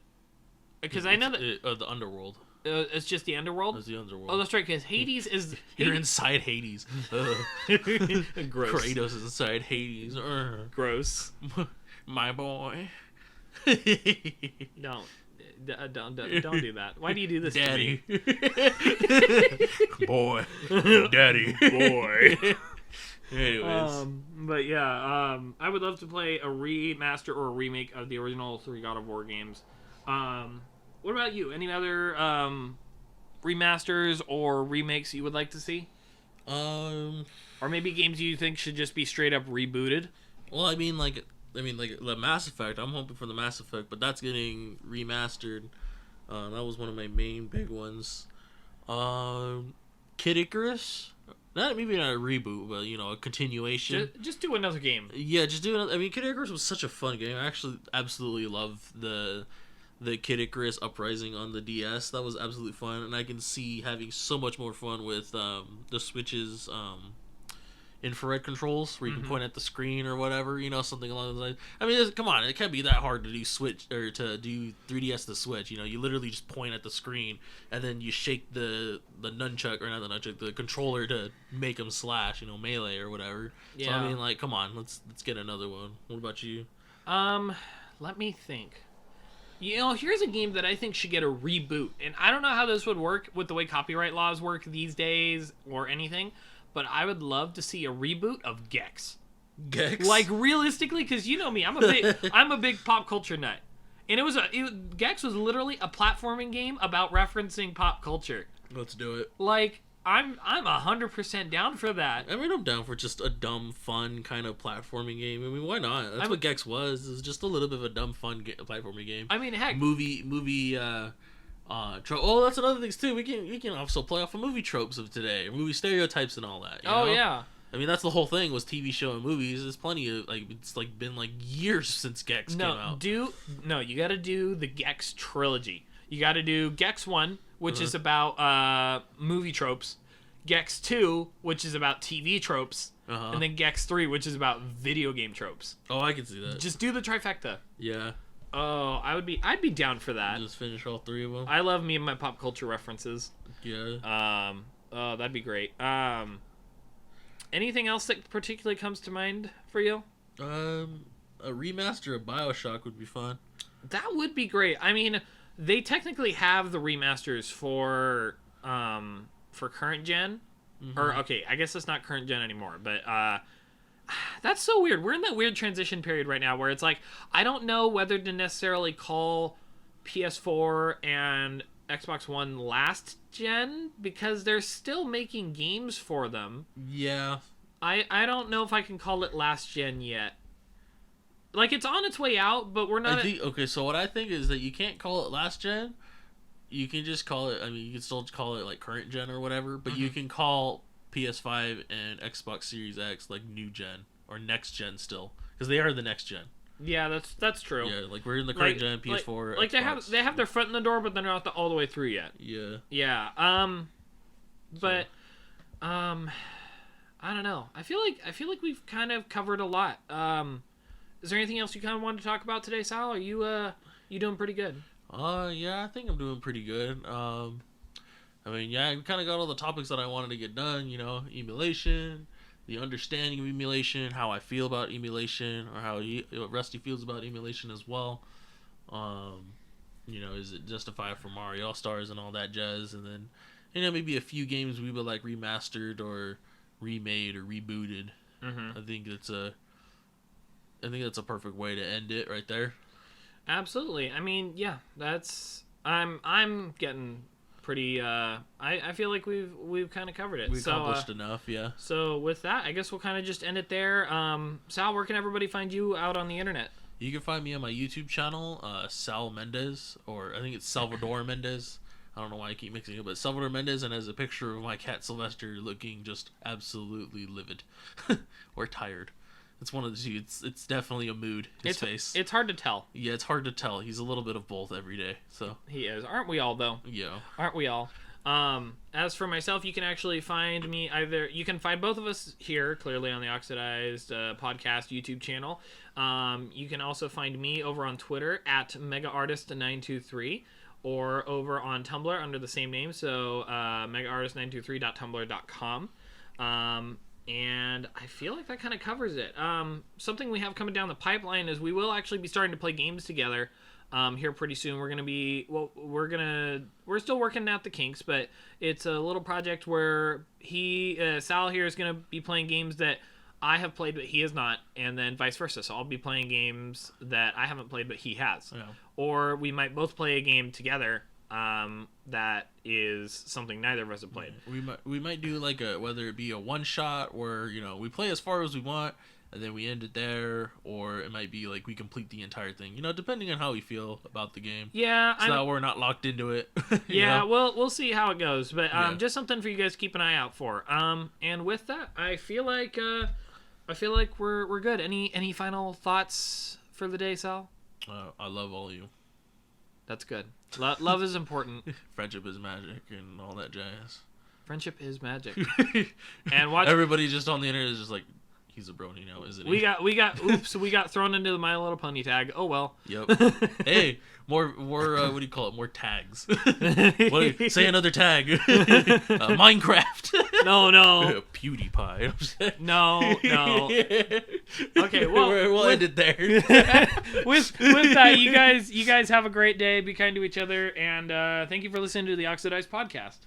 Because I know that the Underworld. It's just the Underworld. It's the Underworld. Oh, that's right. Because Hades is you're inside Hades. Gross. Kratos is inside Hades. Gross. My boy. Don't do that. Why do you do this, Daddy? To me? Boy. Daddy. Boy. Anyways. But yeah, I would love to play a remaster or a remake of the original 3 God of War games. What about you? Any other remasters or remakes you would like to see? Or maybe games you think should just be straight up rebooted? Well, I mean, like the Mass Effect. I'm hoping for the Mass Effect, but that's getting remastered. That was one of my main big ones. Kid Icarus. Maybe not a reboot, but a continuation. Just do another game. Yeah, just do another. I mean, Kid Icarus was such a fun game. I actually absolutely love the Kid Icarus Uprising on the DS. That was absolutely fun, and I can see having so much more fun with the Switch's infrared controls, where you can point at the screen or whatever, something along those lines. I mean, come on, it can't be that hard to do Switch or to do 3DS to Switch. You literally just point at the screen and then you shake the nunchuck, or not the nunchuck, the controller to make them slash, melee or whatever. Yeah. So I mean, like, come on, let's get another one. What about you? Let me think. Here's a game that I think should get a reboot, and I don't know how this would work with the way copyright laws work these days or anything, but I would love to see a reboot of Gex. Gex? Like, realistically, because you know me, I'm a big pop culture nut. And Gex was literally a platforming game about referencing pop culture. Let's do it. Like, I'm 100% down for that. I mean, I'm down for just a dumb, fun kind of platforming game. I mean, why not? That's what Gex was. It was just a little bit of a dumb, fun platforming game. I mean, heck, that's another thing too. We can also play off of movie tropes of today, movie stereotypes and all that. You know? Yeah. I mean, that's the whole thing was TV show and movies. There's plenty of it's like been like years since Gex came out. You got to do the Gex trilogy. You got to do Gex 1, which is about movie tropes, Gex 2, which is about TV tropes, and then Gex 3, which is about video game tropes. Oh, I can see that. Just do the trifecta. Yeah. Oh, I'd be down for that. Just finish all three of them. I love me and my pop culture references. Yeah. Oh, that'd be great. Anything else that particularly comes to mind for you? A remaster of BioShock would be fun. That would be great. I mean, they technically have the remasters for current gen. Mm-hmm. Or okay, I guess it's not current gen anymore, but that's so weird. We're in that weird transition period right now where it's like I don't know whether to necessarily call PS4 and Xbox One last gen because they're still making games for them. Yeah. I don't know if I can call it last gen yet. Like, it's on its way out, but we're not... Okay, so what I think is that you can't call it last gen. You can just call it... I mean, you can still call it, like, current gen or whatever, but you can call PS5 and Xbox Series X, like, new gen. Or next gen still. Because they are the next gen. Yeah, that's true. Yeah, like, we're in the current gen, PS4, like Xbox. they have their foot in the door, but they're not all the way through yet. Yeah. Yeah, I don't know. I feel like we've kind of covered a lot. Is there anything else you kind of wanted to talk about today, Sal? Are you doing pretty good? Yeah, I think I'm doing pretty good. I mean, yeah, we kind of got all the topics that I wanted to get done, you know, emulation, the understanding of emulation, how I feel about emulation, or how Rusty feels about emulation as well. You know, is it justified for Mario All-Stars and all that jazz, and then, you know, maybe a few games we would like remastered or remade or rebooted. I think that's a perfect way to end it right there. Absolutely. I mean, yeah, I'm getting pretty I feel like we've kind of covered it. We accomplished enough, yeah. So with that, I guess we'll kind of just end it there. Sal, where can everybody find you out on the internet? You can find me on my YouTube channel, Sal Mendez, or I think it's Salvador Mendez. I don't know why I keep mixing it, but Salvador Mendez, and has a picture of my cat Sylvester looking just absolutely livid or tired. It's one of the two. It's definitely a mood. His face. It's hard to tell. Yeah, it's hard to tell. He's a little bit of both every day. So he is. Aren't we all though? Yeah. Aren't we all? As for myself, you can actually find me you can find both of us here clearly on the Oxidized Podcast YouTube channel. You can also find me over on Twitter at megaartist923 or over on Tumblr under the same name. So megaartist923.tumblr.com. And I feel like that kind of covers it. Something we have coming down the pipeline is we will actually be starting to play games together here pretty soon. We're still working out the kinks, but it's a little project where Sal here is going to be playing games that I have played but he has not, and then vice versa. So I'll be playing games that I haven't played but he has. Yeah. Or we might both play a game together that is something neither of us have played. We might do like whether it be a one shot where, you know, we play as far as we want and then we end it there, or it might be like we complete the entire thing, you know, depending on how we feel about the game. Yeah, so that we're not locked into it. Yeah, know? we'll see how it goes, but just something for you guys to keep an eye out for. And with that, I feel like we're good. Any final thoughts for the day, Sal? I love all of you. That's good. Love is important. Friendship is magic and all that jazz. Friendship is magic. And everybody just on the internet is just like, he's a brony now, isn't he? We got thrown into the My Little Pony tag. Oh well. Yep. Hey, more what do you call it? More tags. Say another tag. Minecraft. No. PewDiePie. No. Okay, well, we'll end it there. with that, you guys have a great day. Be kind to each other, and thank you for listening to the Oxidized Podcast.